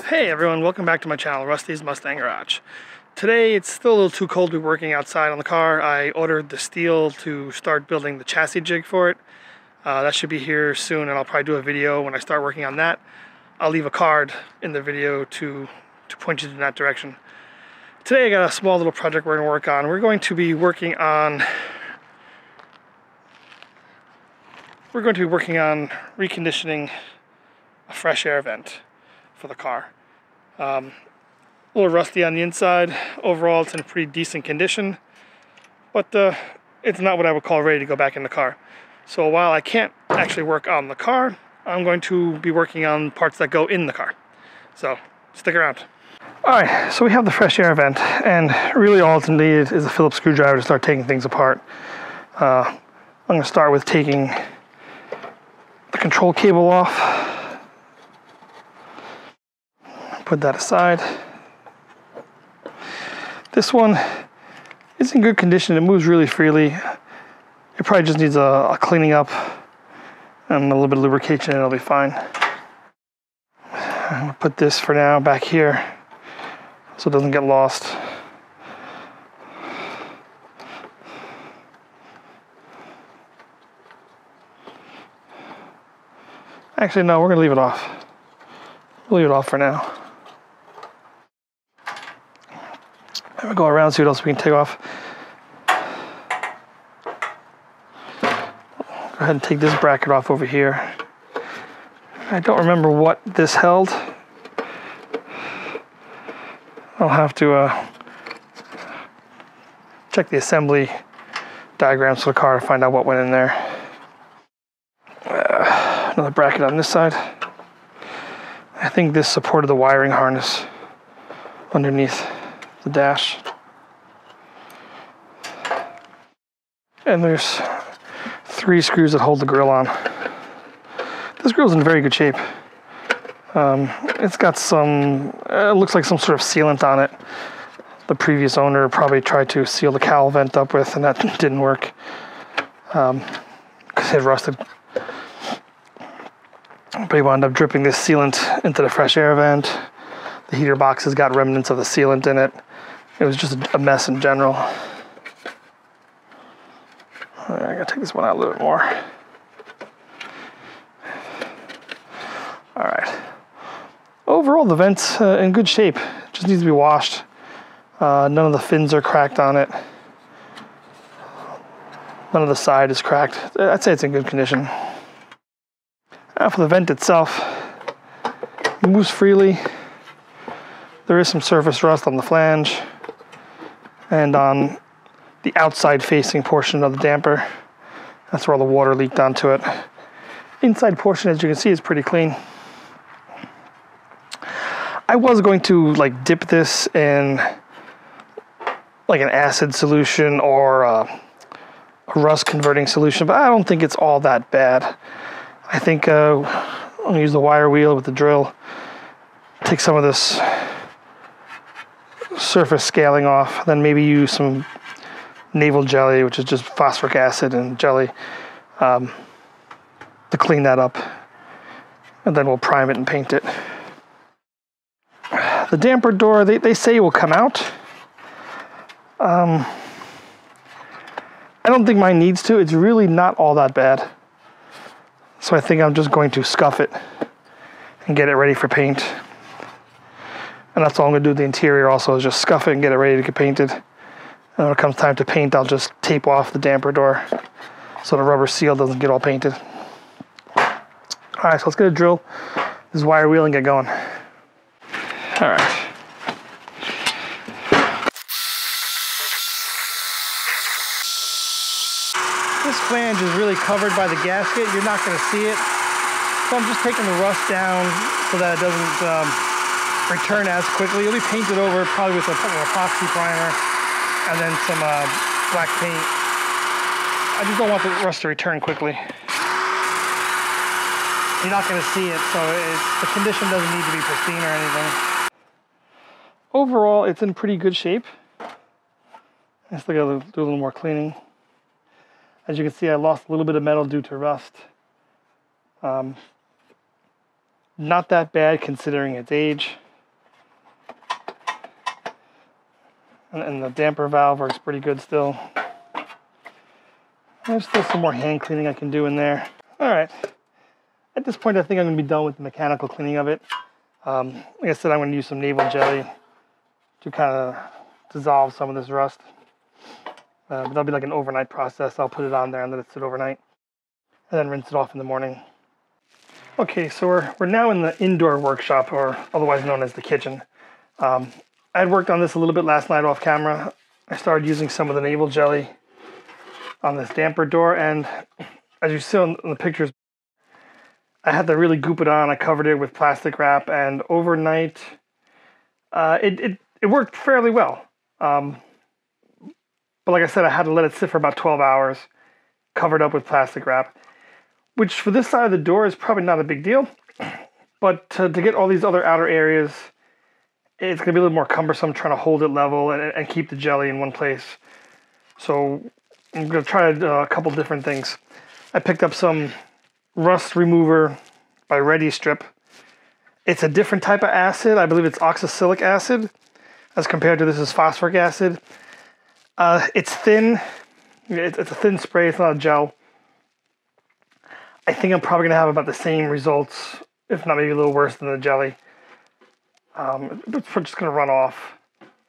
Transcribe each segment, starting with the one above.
Hey everyone, welcome back to my channel, Rusty's Mustang Garage. Today it's still a little too cold to be working outside on the car. I ordered the steel to start building the chassis jig for it. That should be here soon, and I'll probably do a video when I start working on that. I'll leave a card in the video to point you in that direction. Today I got a small little project we're going to work on. We're going to be working on reconditioning a fresh air vent for the car. A little rusty on the inside. Overall, it's in pretty decent condition, but it's not what I would call ready to go back in the car. So while I can't actually work on the car, I'm going to be working on parts that go in the car. So stick around. Alright, so we have the fresh air vent, and really all it's needed is a Phillips screwdriver to start taking things apart. I'm going to start with taking the control cable off. Put that aside. This one is in good condition. It moves really freely. It probably just needs a cleaning up and a little bit of lubrication and it'll be fine. I'm gonna put this for now back here so it doesn't get lost. Actually, no, we're gonna leave it off. We'll leave it off for now. We'll go around, see what else we can take off. Go ahead and take this bracket off over here. I don't remember what this held. I'll have to check the assembly diagrams for the car to find out what went in there. Another bracket on this side. I think this supported the wiring harness underneath the dash. And there's 3 screws that hold the grill on. This grill's in very good shape. It's got some, it looks like some sort of sealant on it. The previous owner probably tried to seal the cowl vent up with, and that didn't work because it rusted. But he wound up dripping this sealant into the fresh air vent. The heater box has got remnants of the sealant in it. It was just a mess in general. I gotta take this one out a little bit more. All right. Overall, the vent's in good shape. It just needs to be washed. None of the fins are cracked on it. None of the side is cracked. I'd say it's in good condition. Now for the vent itself, it moves freely. There is some surface rust on the flange and on the outside facing portion of the damper. That's where all the water leaked onto it. Inside portion, as you can see, is pretty clean. I was going to dip this in like an acid solution or a rust converting solution, but I don't think it's all that bad. I think I'm gonna use the wire wheel with the drill, take some of this surface scaling off, then maybe use some naval jelly, which is just phosphoric acid and jelly, to clean that up, and then we'll prime it and paint it. The damper door, they say it will come out. I don't think mine needs to. It's really not all that bad. So I think I'm just going to scuff it and get it ready for paint. And that's all I'm going to do with the interior also, is just scuff it and get it ready to get painted. And when it comes time to paint, I'll just tape off the damper door so the rubber seal doesn't get all painted. All right, so let's get a drill, this wire wheel, and get going. All right. This flange is really covered by the gasket. You're not going to see it. So I'm just taking the rust down so that it doesn't return as quickly. It'll be painted over probably with an epoxy primer and then some black paint. I just don't want the rust to return quickly. You're not going to see it, so the condition doesn't need to be pristine or anything. Overall, it's in pretty good shape. I still got to do a little more cleaning. As you can see, I lost a little bit of metal due to rust. Not that bad considering its age. And the damper valve works pretty good still. There's still some more hand cleaning I can do in there. All right. At this point, I think I'm going to be done with the mechanical cleaning of it. Like I said, I'm going to use some naval jelly to kind of dissolve some of this rust. But that'll be like an overnight process. I'll put it on there and let it sit overnight, and then rinse it off in the morning. Okay, so we're now in the indoor workshop, or otherwise known as the kitchen. I had worked on this a little bit last night off camera. I started using some of the naval jelly on this damper door, and as you see in the pictures, I had to really goop it on. I covered it with plastic wrap, and overnight it worked fairly well. But like I said, I had to let it sit for about 12 hours, covered up with plastic wrap, which for this side of the door is probably not a big deal. But to get all these other outer areas, it's going to be a little more cumbersome trying to hold it level and keep the jelly in one place. So I'm going to try a couple different things. I picked up some rust remover by Ready Strip. It's a different type of acid. I believe it's oxalic acid as compared to this is phosphoric acid. It's thin. It's a thin spray. It's not a gel. I think I'm probably going to have about the same results, if not maybe a little worse than the jelly. It's just going to run off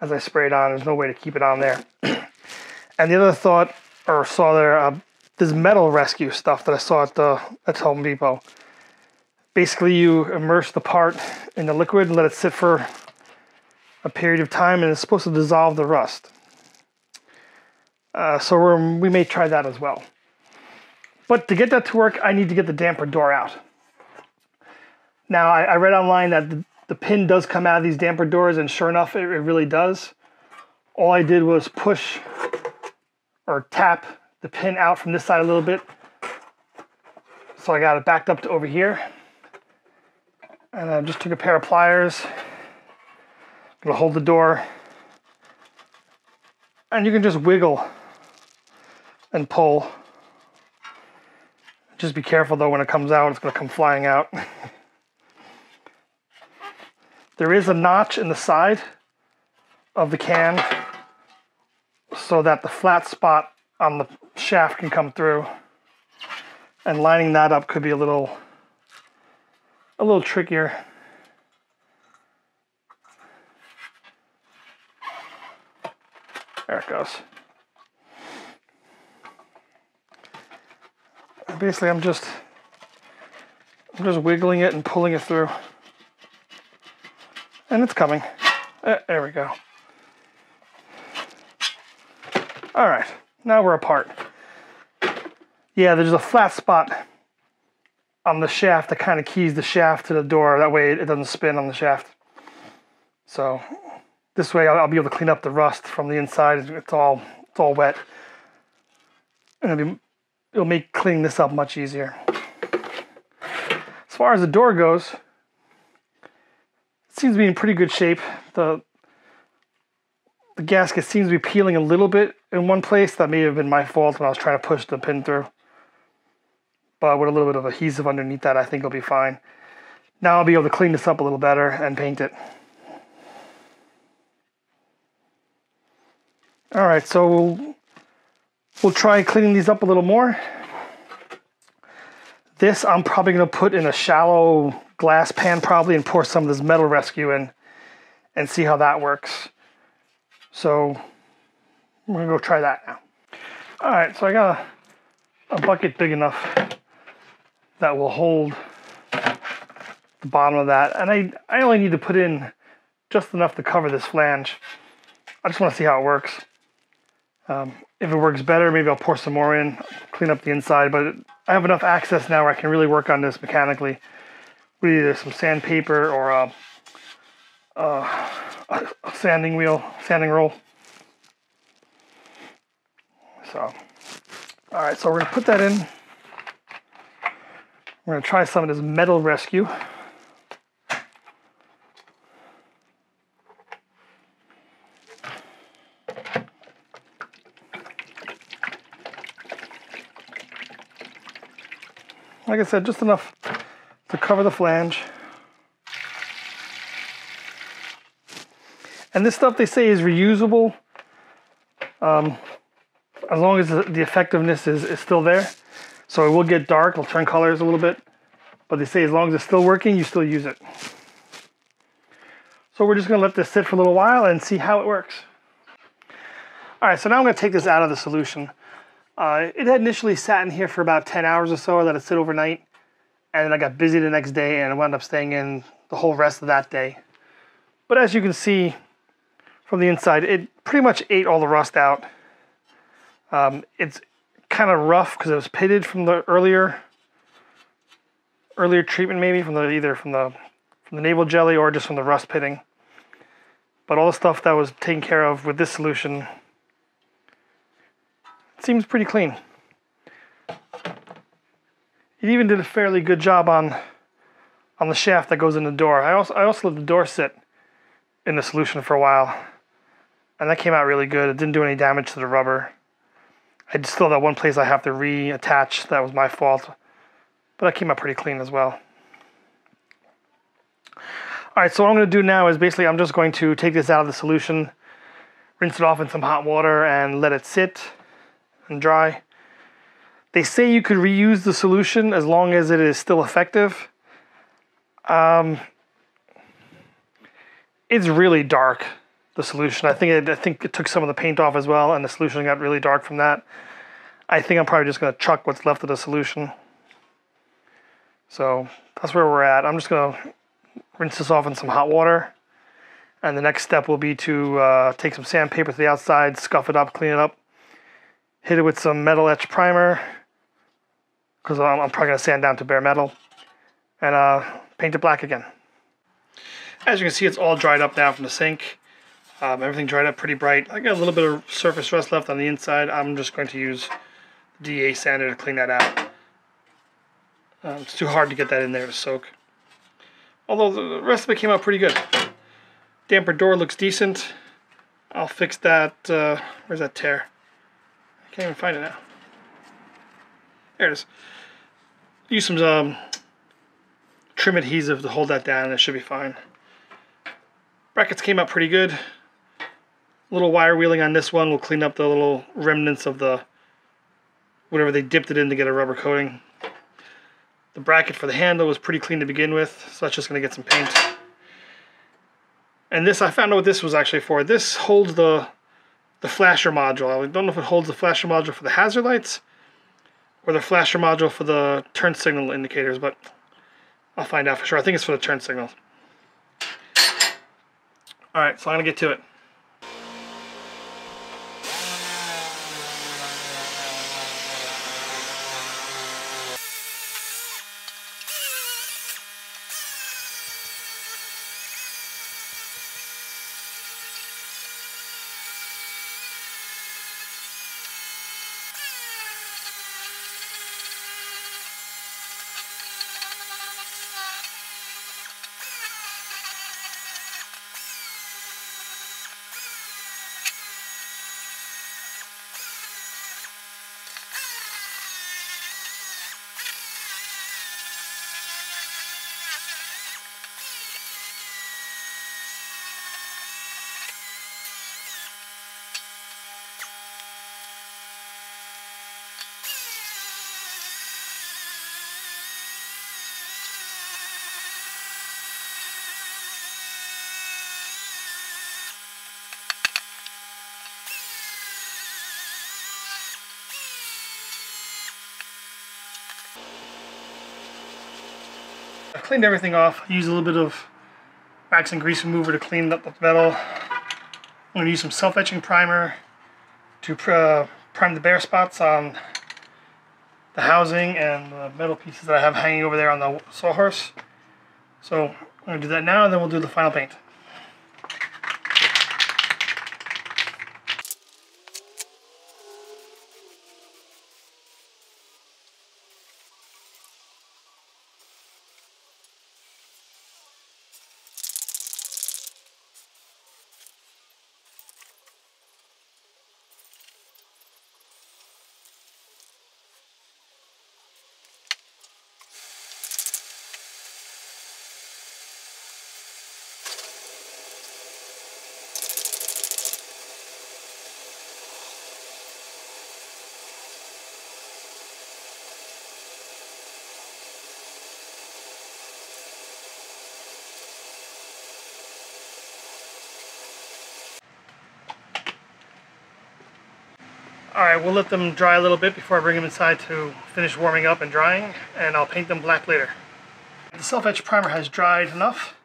as I spray it on. There's no way to keep it on there. And the other thought, or saw there, this metal rescue stuff that I saw at Home Depot. Basically, you immerse the part in the liquid and let it sit for a period of time, and it's supposed to dissolve the rust. So we may try that as well. But to get that to work, I need to get the damper door out. Now, I read online that the pin does come out of these damper doors, and sure enough, it really does. All I did was push or tap the pin out from this side a little bit. So I got it backed up to over here. And I just took a pair of pliers. I'm gonna hold the door. And you can just wiggle and pull. Just be careful though, when it comes out, it's gonna come flying out. There is a notch in the side of the can so that the flat spot on the shaft can come through. And lining that up could be a little trickier. There it goes. Basically, I'm just wiggling it and pulling it through. And it's coming. There we go. All right, now we're apart. Yeah, there's a flat spot on the shaft that kind of keys the shaft to the door. That way it doesn't spin on the shaft. So this way I'll be able to clean up the rust from the inside. It's all wet. And it'll make cleaning this up much easier. As far as the door goes, it seems to be in pretty good shape. The gasket seems to be peeling a little bit in one place. That may have been my fault when I was trying to push the pin through. But with a little bit of adhesive underneath that, I think it'll be fine. Now I'll be able to clean this up a little better and paint it. All right, so we'll try cleaning these up a little more. This I'm probably gonna put in a shallow glass pan probably and pour some of this metal rescue in and see how that works. So we're gonna go try that now. All right, so I got a bucket big enough that will hold the bottom of that. And I only need to put in just enough to cover this flange. I just wanna see how it works. If it works better, maybe I'll pour some more in, clean up the inside, but I have enough access now where I can really work on this mechanically with either some sandpaper or a sanding roll. So, all right, so we're gonna put that in. We're gonna try some of this metal rescue. Like I said, just enough to cover the flange. And this stuff they say is reusable. as long as the effectiveness is still there. So it will get dark, it'll turn colors a little bit, but they say as long as it's still working, you still use it. So we're just gonna let this sit for a little while and see how it works. All right, so now I'm gonna take this out of the solution. It had initially sat in here for about 10 hours or so. I let it sit overnight, and then I got busy the next day and I wound up staying in the whole rest of that day. But as you can see from the inside, it pretty much ate all the rust out. It's kind of rough because it was pitted from the earlier treatment, maybe from either from the navel jelly or just from the rust pitting. But all the stuff that was taken care of with this solution seems pretty clean. It even did a fairly good job on the shaft that goes in the door. I also let the door sit in the solution for a while, and that came out really good. It didn't do any damage to the rubber. I just still that one place I have to reattach. That was my fault, but that came out pretty clean as well. All right, so what I'm going to do now is basically I'm just going to take this out of the solution, rinse it off in some hot water, and let it sit and dry. They say you could reuse the solution as long as it is still effective. It's really dark, the solution. I think it took some of the paint off as well, and the solution got really dark from that. I think I'm probably just going to chuck what's left of the solution. So that's where we're at. I'm just going to rinse this off in some hot water, and the next step will be to take some sandpaper to the outside, scuff it up, clean it up, hit it with some metal etch primer, because I'm probably going to sand down to bare metal, and paint it black again. As you can see, it's all dried up now from the sink. Everything dried up pretty bright. I got a little bit of surface rust left on the inside. I'm just going to use DA sander to clean that out. It's too hard to get that in there to soak. Although the rest of it came out pretty good. Damper door looks decent. I'll fix that. Where's that tear? I can't even find it now. There it is. Use some trim adhesive to hold that down and it should be fine. Brackets came out pretty good. A little wire wheeling on this one will clean up the little remnants of the whatever they dipped it in to get a rubber coating. The bracket for the handle was pretty clean to begin with, so that's just going to get some paint. And this, I found out what this was actually for. This holds the flasher module. I don't know if it holds the flasher module for the hazard lights or the flasher module for the turn signal indicators, but I'll find out for sure. I think it's for the turn signals. Alright, so I'm going to get to it. I cleaned everything off. I used a little bit of wax and grease remover to clean up the metal. I'm going to use some self-etching primer to prime the bare spots on the housing and the metal pieces that I have hanging over there on the sawhorse. So I'm going to do that now, and then we'll do the final paint. Alright, we'll let them dry a little bit before I bring them inside to finish warming up and drying, and I'll paint them black later. The self-etch primer has dried enough.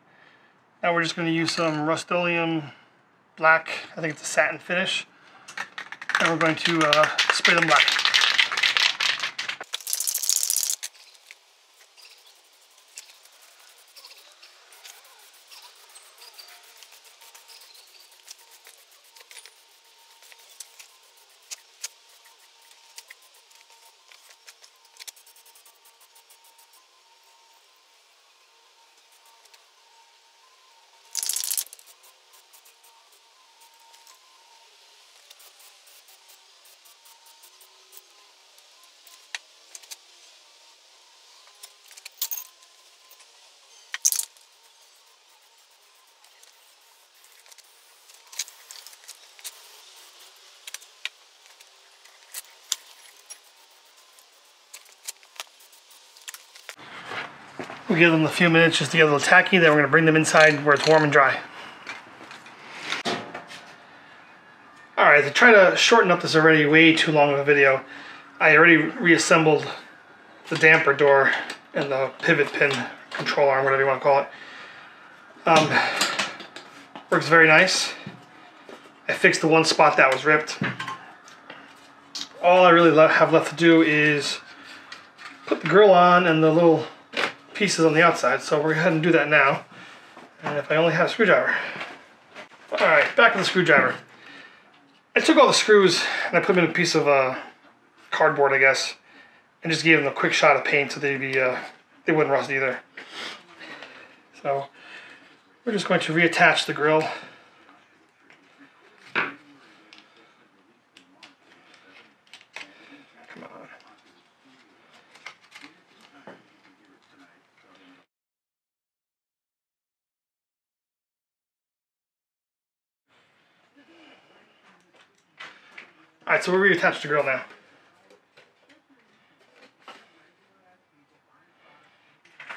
Now we're just going to use some Rust-Oleum black, I think it's a satin finish, and we're going to spray them black. We'll give them a few minutes just to get a little tacky, then we're going to bring them inside where it's warm and dry. Alright, to try to shorten up this already way too long of a video, I already reassembled the damper door and the pivot pin control arm, whatever you want to call it. Works very nice. I fixed the one spot that was ripped. All I really have left to do is put the grill on and the little pieces on the outside, so we're going to go ahead and do that now. And if I only had a screwdriver. Alright, back to the screwdriver. I took all the screws and I put them in a piece of cardboard, I guess, and just gave them a quick shot of paint so they wouldn't rust either. So we're just going to reattach the grill. Alright, so we're reattached the grill now.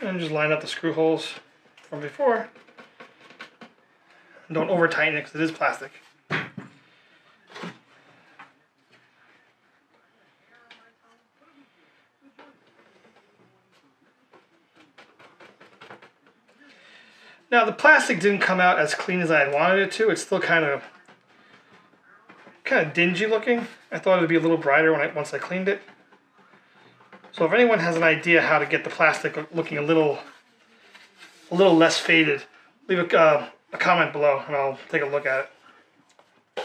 And just line up the screw holes from before. And don't over tighten it because it is plastic. Now the plastic didn't come out as clean as I had wanted it to. It's still kind of dingy looking. I thought it would be a little brighter once I cleaned it. So if anyone has an idea how to get the plastic looking a little less faded, leave a comment below and I'll take a look at it.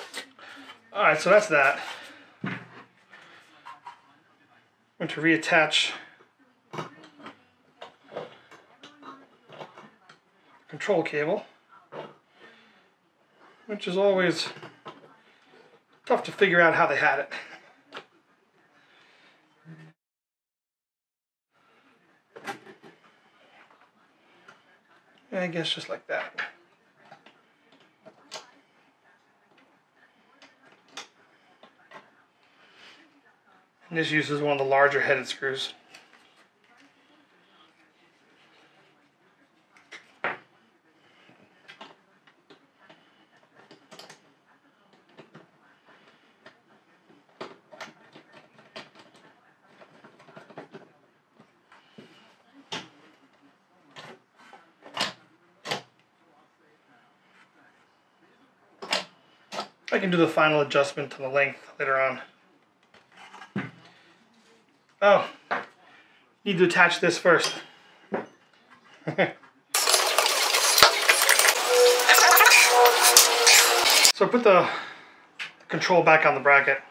Alright, so that's that. I'm going to reattach the control cable, which is always tough to figure out how they had it. I guess just like that. And this uses one of the larger headed screws. I can do the final adjustment to the length later on. Oh, need to attach this first. So I put the control back on the bracket,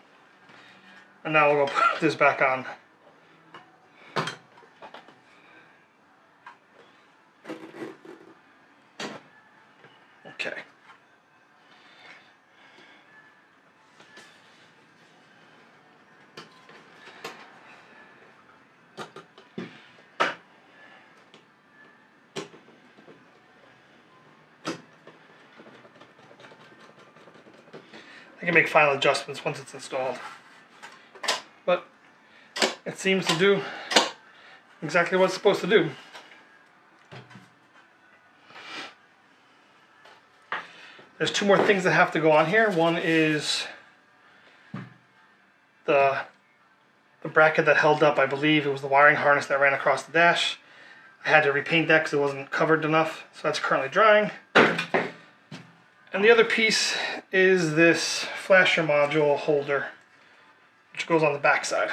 and now we'll go put this back on. Okay. I can make final adjustments once it's installed. But it seems to do exactly what it's supposed to do. There's two more things that have to go on here. One is bracket that held up, I believe it was the wiring harness that ran across the dash. I had to repaint that because it wasn't covered enough, so that's currently drying. And the other piece is this flasher module holder, which goes on the back side,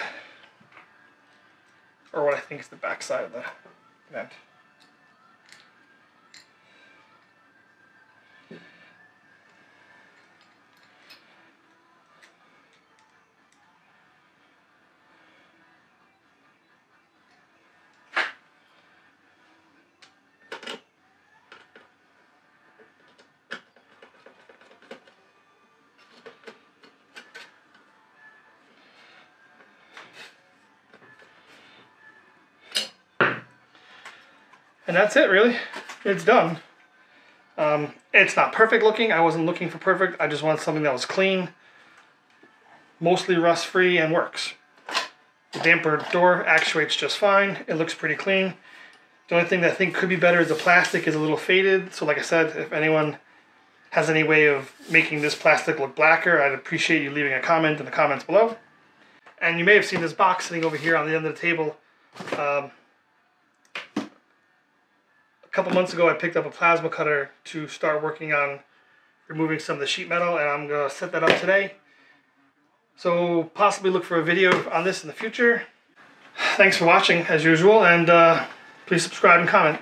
or what I think is the back side of the vent. And that's it, really. It's done. It's not perfect looking. I wasn't looking for perfect. I just wanted something that was clean, mostly rust-free, and works. The damper door actuates just fine. It looks pretty clean. The only thing that I think could be better is the plastic is a little faded. So like I said, if anyone has any way of making this plastic look blacker, I'd appreciate you leaving a comment in the comments below. And you may have seen this box sitting over here on the end of the table. A couple months ago, I picked up a plasma cutter to start working on removing some of the sheet metal, and I'm going to set that up today. So possibly look for a video on this in the future. Thanks for watching, as usual, and please subscribe and comment.